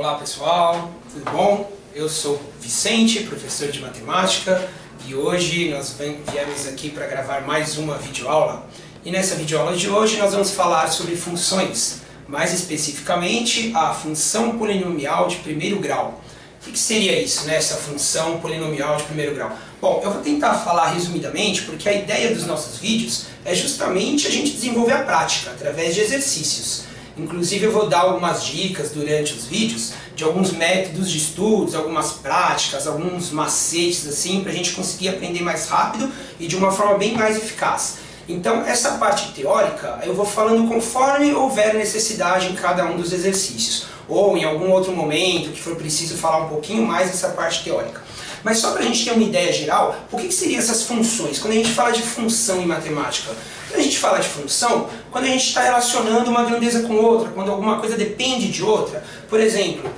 Olá pessoal, tudo bom? Eu sou Vicente, professor de matemática, e hoje nós viemos aqui para gravar mais uma videoaula. E nessa videoaula de hoje nós vamos falar sobre funções, mais especificamente a função polinomial de primeiro grau. O que seria isso, né, essa função polinomial de primeiro grau? Bom, eu vou tentar falar resumidamente, porque a ideia dos nossos vídeos é justamente a gente desenvolver a prática através de exercícios. Inclusive eu vou dar algumas dicas durante os vídeos de alguns métodos de estudos, algumas práticas, alguns macetes assim, para a gente conseguir aprender mais rápido e de uma forma bem mais eficaz. Então essa parte teórica eu vou falando conforme houver necessidade em cada um dos exercícios, ou em algum outro momento que for preciso falar um pouquinho mais dessa parte teórica. Mas só para a gente ter uma ideia geral, o que seriam essas funções? Quando a gente fala de função em matemática, quando a gente fala de função, quando a gente está relacionando uma grandeza com outra, quando alguma coisa depende de outra. Por exemplo,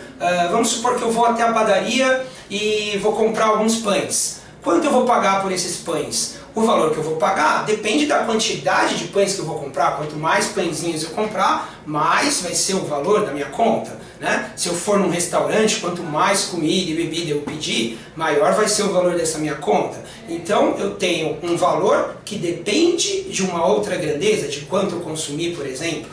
vamos supor que eu vou até a padaria e vou comprar alguns pães. Quanto eu vou pagar por esses pães? O valor que eu vou pagar depende da quantidade de pães que eu vou comprar. Quanto mais pãezinhos eu comprar, mais vai ser o valor da minha conta, né? Se eu for num restaurante, quanto mais comida e bebida eu pedir, maior vai ser o valor dessa minha conta. Então eu tenho um valor que depende de uma outra grandeza, de quanto eu consumir, por exemplo.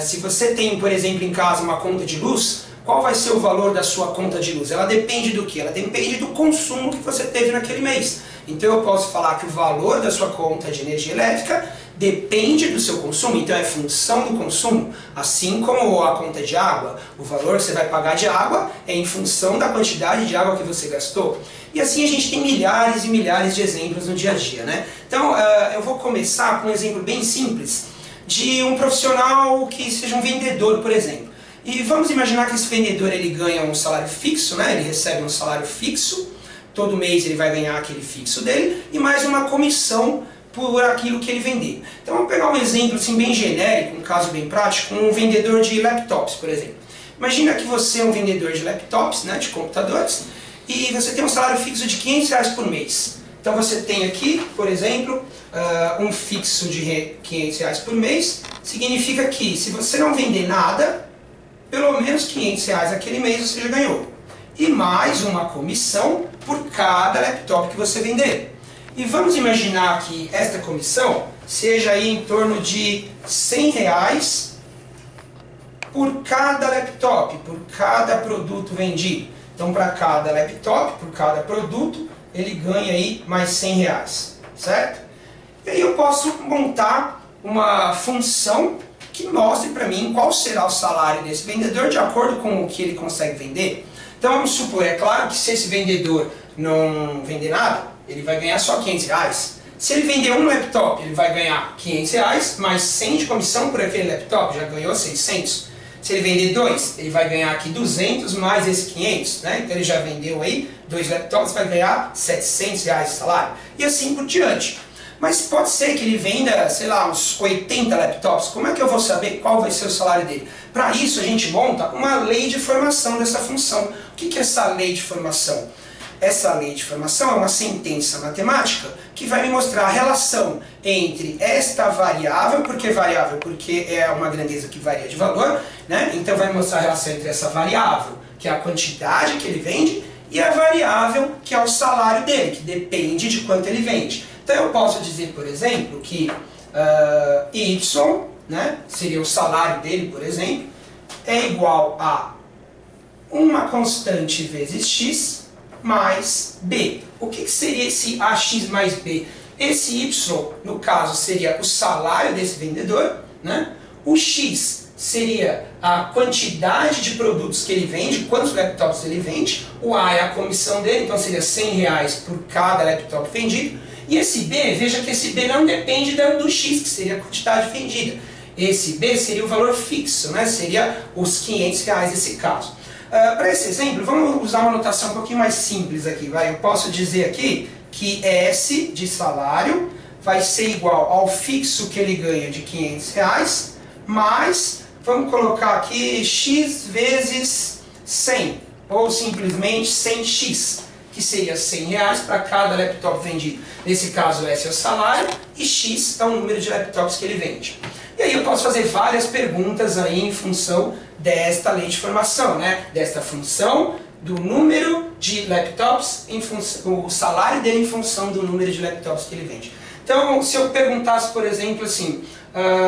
Se você tem, por exemplo, em casa uma conta de luz, qual vai ser o valor da sua conta de luz? Ela depende do quê? Ela depende do consumo que você teve naquele mês. Então eu posso falar que o valor da sua conta de energia elétrica depende do seu consumo, então é função do consumo. Assim como a conta de água, o valor que você vai pagar de água é em função da quantidade de água que você gastou. E assim a gente tem milhares e milhares de exemplos no dia a dia, né? Então eu vou começar com um exemplo bem simples de um profissional que seja um vendedor, por exemplo. E vamos imaginar que esse vendedor ele ganha um salário fixo, né? Ele recebe um salário fixo, todo mês ele vai ganhar aquele fixo dele e mais uma comissão por aquilo que ele vender. Então vamos pegar um exemplo assim, bem genérico, um caso bem prático, um vendedor de laptops, por exemplo. Imagina que você é um vendedor de laptops, né, de computadores, e você tem um salário fixo de R$500 por mês. Então você tem aqui, por exemplo, um fixo de R$500 por mês, significa que se você não vender nada, pelo menos R$500 aquele mês você já ganhou. E mais uma comissão por cada laptop que você vender. E vamos imaginar que esta comissão seja aí em torno de R$100 por cada laptop, por cada produto vendido. Então para cada laptop, por cada produto, ele ganha aí mais R$100, certo? E aí eu posso montar uma função que mostre para mim qual será o salário desse vendedor de acordo com o que ele consegue vender. Então vamos supor, é claro que se esse vendedor não vender nada, ele vai ganhar só R$500. Se ele vender um laptop, ele vai ganhar R$500, mais 100 de comissão por aquele laptop, já ganhou 600. Se ele vender dois, ele vai ganhar aqui 200 mais esses 500, né? Então ele já vendeu aí 2 laptops, vai ganhar R$700 de salário. E assim por diante. Mas pode ser que ele venda, sei lá, uns 80 laptops. Como é que eu vou saber qual vai ser o salário dele? Para isso a gente monta uma lei de formação dessa função. O que é essa lei de formação? Essa lei de formação é uma sentença matemática que vai me mostrar a relação entre esta variável, porque variável porque é uma grandeza que varia de valor, né? Então vai mostrar a relação entre essa variável, que é a quantidade que ele vende, e a variável, que é o salário dele, que depende de quanto ele vende. Então eu posso dizer, por exemplo, que Y, né, seria o salário dele, por exemplo, é igual a uma constante vezes x mais b. O que seria esse ax mais b? Esse y, no caso, seria o salário desse vendedor, né? O x seria a quantidade de produtos que ele vende, quantos laptops ele vende. O a é a comissão dele, então seria R$100 por cada laptop vendido. E esse b, veja que esse b não depende do x, que seria a quantidade vendida. Esse b seria o valor fixo, né? Seria os R$500 nesse caso. Para esse exemplo, vamos usar uma notação um pouquinho mais simples aqui. Eu posso dizer aqui que S de salário vai ser igual ao fixo que ele ganha de R$500, mais, vamos colocar aqui, x vezes 100, ou simplesmente 100x, que seria R$100 para cada laptop vendido. Nesse caso, S é o salário e x é o número de laptops que ele vende. E aí eu posso fazer várias perguntas aí em função desta lei de formação, né? Desta função do número de laptops, em função, o salário dele em função do número de laptops que ele vende. Então, se eu perguntasse, por exemplo, assim,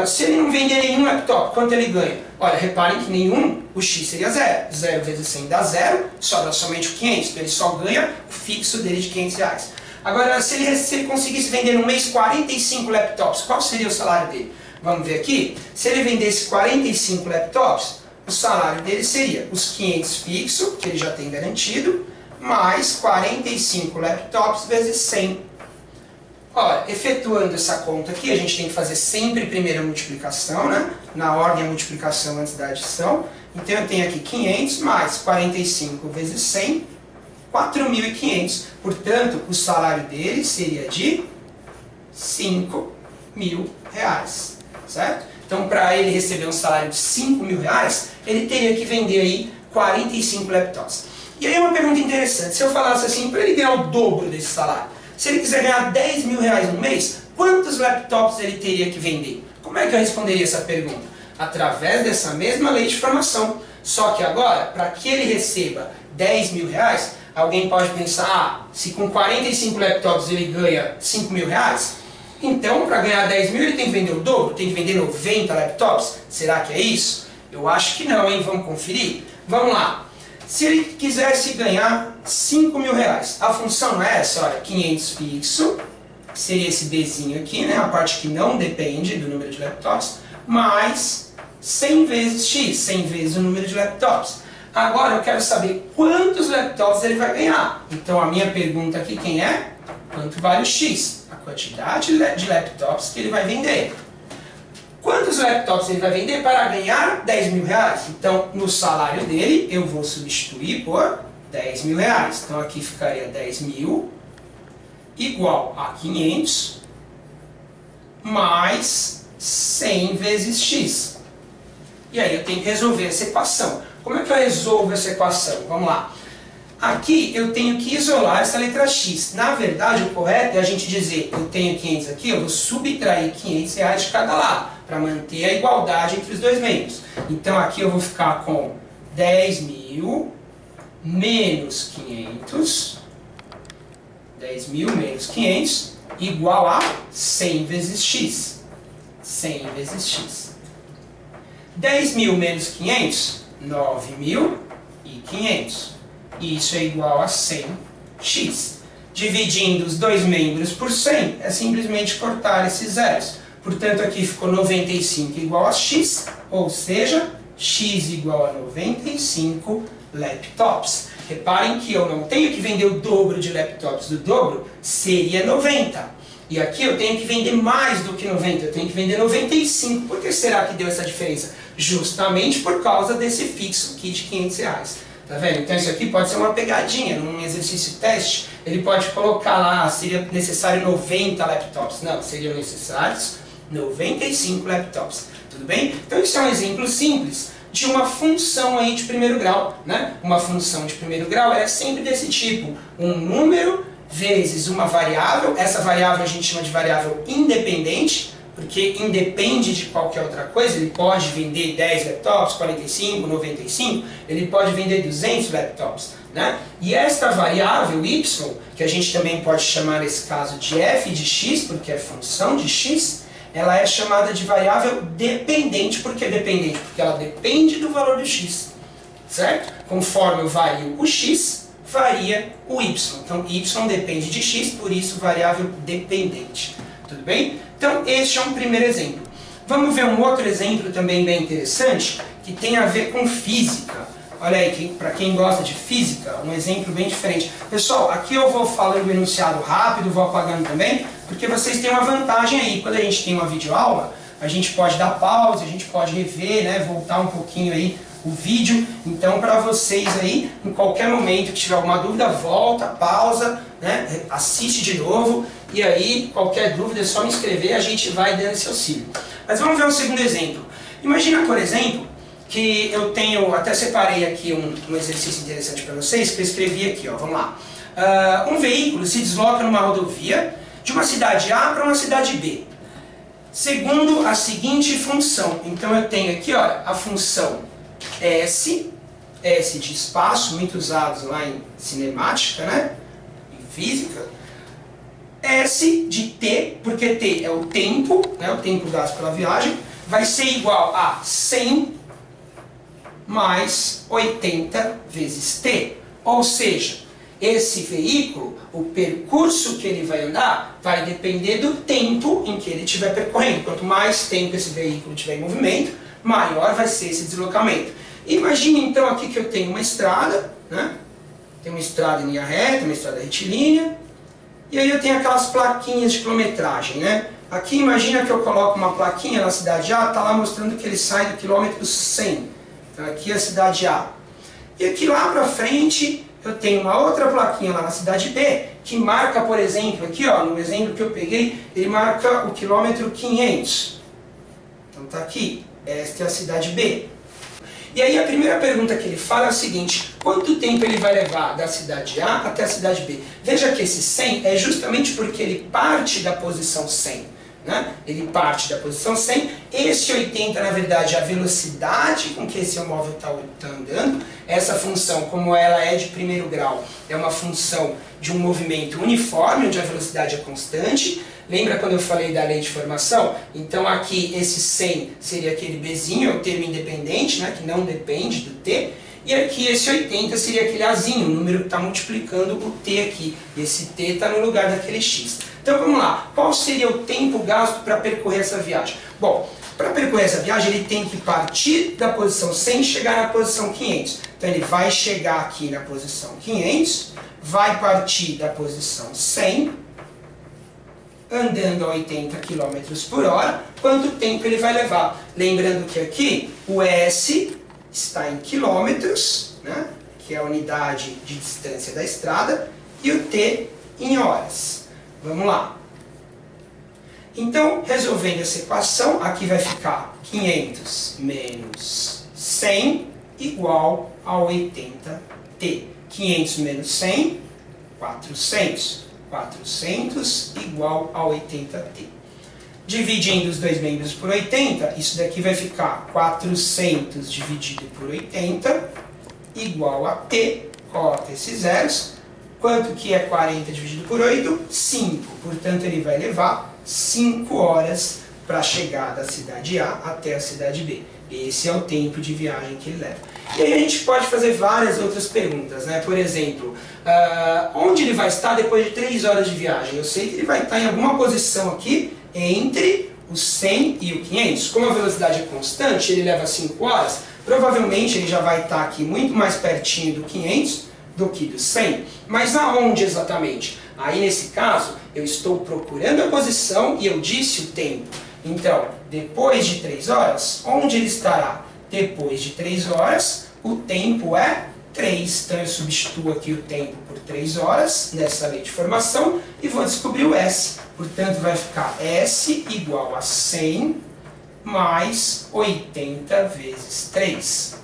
se ele não vender nenhum laptop, quanto ele ganha? Olha, reparem que nenhum, o X seria 0. 0 vezes 100 dá 0, sobra somente o 500, então ele só ganha o fixo dele de 500 reais. Agora, se ele conseguisse vender no mês 45 laptops, qual seria o salário dele? Vamos ver aqui. Se ele vendesse 45 laptops, o salário dele seria os 500 fixo, que ele já tem garantido, mais 45 laptops vezes 100. Olha, efetuando essa conta aqui, a gente tem que fazer sempre primeiro a multiplicação, né? Na ordem a multiplicação antes da adição. Então eu tenho aqui 500 mais 45 vezes 100, 4.500. Portanto, o salário dele seria de 5.000 reais, certo? Então, para ele receber um salário de 5.000 reais, ele teria que vender aí 45 laptops. E aí uma pergunta interessante, se eu falasse assim, para ele ganhar o dobro desse salário, se ele quiser ganhar 10.000 reais no mês, quantos laptops ele teria que vender? Como é que eu responderia essa pergunta? Através dessa mesma lei de formação. Só que agora, para que ele receba 10.000 reais, alguém pode pensar, se com 45 laptops ele ganha 5.000 reais, então para ganhar 10.000 ele tem que vender o dobro, tem que vender 90 laptops? Será que é isso? Eu acho que não, hein? Vamos conferir? Vamos lá. Se ele quisesse ganhar 5.000 reais, a função é essa, olha, 500 fixo, que seria esse Bzinho aqui, né, a parte que não depende do número de laptops, mais 100 vezes X, 100 vezes o número de laptops. Agora eu quero saber quantos laptops ele vai ganhar. Então a minha pergunta aqui, quem é? Quanto vale o X? A quantidade de laptops que ele vai vender. Quantos laptops ele vai vender para ganhar 10.000 reais? Então, no salário dele, eu vou substituir por 10.000 reais. Então, aqui ficaria 10.000 igual a 500 mais 100 vezes X. E aí eu tenho que resolver essa equação. Como é que eu resolvo essa equação? Vamos lá. Aqui eu tenho que isolar essa letra X. Na verdade, o correto é a gente dizer, eu tenho 500 aqui, eu vou subtrair 500 reais de cada lado, para manter a igualdade entre os dois membros. Então aqui eu vou ficar com 10.000 menos 500, 10.000 menos 500, igual a 100 vezes X. 100 vezes X. 10.000 menos 500, 9.500. E isso é igual a 100x. Dividindo os dois membros por 100 é simplesmente cortar esses zeros. Portanto, aqui ficou 95 igual a x, ou seja, x igual a 95 laptops. Reparem que eu não tenho que vender o dobro de laptops. O dobro seria 90. E aqui eu tenho que vender mais do que 90, eu tenho que vender 95. Por que será que deu essa diferença? Justamente por causa desse fixo aqui de 500 reais. Tá vendo? Então isso aqui pode ser uma pegadinha, num exercício teste, ele pode colocar lá, seria necessário 90 laptops. Não, seriam necessários 95 laptops. Tudo bem? Então isso é um exemplo simples de uma função aí de primeiro grau, né? Uma função de primeiro grau é sempre desse tipo, um número vezes uma variável, essa variável a gente chama de variável independente, porque independe de qualquer outra coisa, ele pode vender 10 laptops, 45, 95, ele pode vender 200 laptops, né? E esta variável y, que a gente também pode chamar nesse caso de f de x, porque é função de x, ela é chamada de variável dependente. Por que dependente? Porque ela depende do valor do x, certo? Conforme eu vario o x, varia o y. Então y depende de x, por isso variável dependente. Tudo bem? Então, este é um primeiro exemplo. Vamos ver um outro exemplo também bem interessante, que tem a ver com física. Olha aí, para quem gosta de física, um exemplo bem diferente. Pessoal, aqui eu vou falando o enunciado rápido, vou apagando também, porque vocês têm uma vantagem aí. Quando a gente tem uma videoaula, a gente pode dar pausa, a gente pode rever, né, voltar um pouquinho aí o vídeo. Então, para vocês aí, em qualquer momento que tiver alguma dúvida, volta, pausa, né, assiste de novo. E aí, qualquer dúvida é só me escrever, a gente vai dando esse auxílio. Mas vamos ver um segundo exemplo. Imagina, por exemplo, que eu tenho, até separei aqui um exercício interessante para vocês, que eu escrevi aqui, ó, vamos lá. Um veículo se desloca numa rodovia de uma cidade A para uma cidade B. segundo a seguinte função. Então eu tenho aqui, olha, a função S de espaço, muito usados lá em cinemática, né? Em física. S de T, porque T é o tempo, né? O tempo gasto pela viagem, vai ser igual a 100 mais 80 vezes T. Ou seja, esse veículo, o percurso que ele vai andar, vai depender do tempo em que ele estiver percorrendo. Quanto mais tempo esse veículo estiver em movimento, maior vai ser esse deslocamento. Imagine então aqui que eu tenho uma estrada, né? Tem uma estrada em linha reta, uma estrada retilínea, e aí eu tenho aquelas plaquinhas de quilometragem, né? Aqui imagina que eu coloco uma plaquinha na cidade A, está lá mostrando que ele sai do quilômetro 100. Então aqui é a cidade A. E aqui lá para frente eu tenho uma outra plaquinha lá na cidade B, que marca, por exemplo, aqui ó, no exemplo que eu peguei, ele marca o quilômetro 500. Então tá aqui, esta é a cidade B. E aí a primeira pergunta que ele fala é o seguinte: quanto tempo ele vai levar da cidade A até a cidade B? Veja que esse 100 é justamente porque ele parte da posição 100. Né? Ele parte da posição 100, esse 80 na verdade é a velocidade com que esse móvel está andando. Essa função, como ela é de primeiro grau, é uma função de um movimento uniforme, onde a velocidade é constante. Lembra quando eu falei da lei de formação? Então aqui esse 100 seria aquele Bzinho, é o termo independente, né, que não depende do T. E aqui esse 80 seria aquele Azinho, o número que está multiplicando o T aqui. E esse T está no lugar daquele X. Então vamos lá, qual seria o tempo gasto para percorrer essa viagem? Bom, para percorrer essa viagem ele tem que partir da posição 100 e chegar na posição 500. Então ele vai chegar aqui na posição 500, vai partir da posição 100, andando a 80 km por hora, quanto tempo ele vai levar? Lembrando que aqui o S está em quilômetros, né, que é a unidade de distância da estrada, e o T em horas. Vamos lá. Então, resolvendo essa equação, aqui vai ficar 500 menos 100 igual a 80t. 500 menos 100, 400. 400 igual a 80t. Dividindo os dois membros por 80, isso daqui vai ficar 400 dividido por 80 igual a t. Coloca esses zeros. Quanto que é 40 dividido por 8? 5. Portanto, ele vai levar 5 horas para chegar da cidade A até a cidade B. Esse é o tempo de viagem que ele leva. E aí a gente pode fazer várias outras perguntas, né? Por exemplo, onde ele vai estar depois de 3 horas de viagem? Eu sei que ele vai estar em alguma posição aqui entre o 100 e o 500. Como a velocidade é constante, ele leva 5 horas, provavelmente ele já vai estar aqui muito mais pertinho do 500 do que do 100. Mas aonde exatamente? Aí nesse caso, eu estou procurando a posição e eu disse o tempo. Então, depois de 3 horas, onde ele estará? Depois de 3 horas, o tempo é 3. Então eu substituo aqui o tempo por 3 horas, nessa lei de formação, e vou descobrir o S. Portanto, vai ficar S igual a 100 mais 80 vezes 3.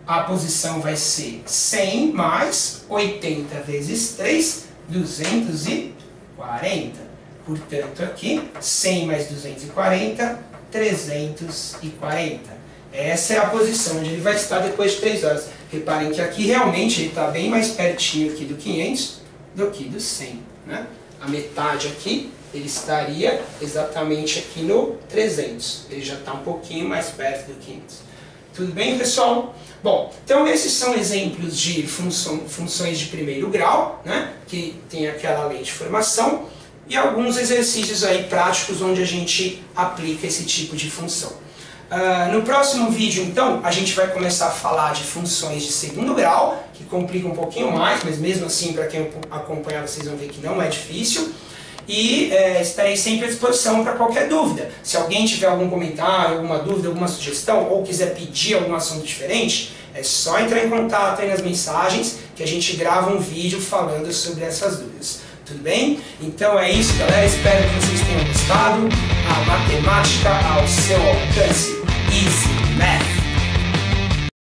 A posição vai ser 100 mais 80 vezes 3, 240. Portanto, aqui, 100 mais 240, 340. Essa é a posição onde ele vai estar depois de 3 horas. Reparem que aqui realmente ele está bem mais pertinho aqui do 500 do que do 100. Né? A metade aqui, ele estaria exatamente aqui no 300. Ele já está um pouquinho mais perto do 500. Tudo bem, pessoal? Bom, então esses são exemplos de funções de primeiro grau, né? Que tem aquela lei de formação, e alguns exercícios aí práticos onde a gente aplica esse tipo de função. No próximo vídeo, então, a gente vai começar a falar de funções de segundo grau, que complica um pouquinho mais, mas mesmo assim, para quem acompanhar, vocês vão ver que não é difícil. E estarei sempre à disposição para qualquer dúvida. Se alguém tiver algum comentário, alguma dúvida, alguma sugestão, ou quiser pedir algum assunto diferente, é só entrar em contato aí nas mensagens, que a gente grava um vídeo falando sobre essas dúvidas. Tudo bem? Então é isso, galera. Espero que vocês tenham gostado. A matemática ao seu alcance. Easy Math!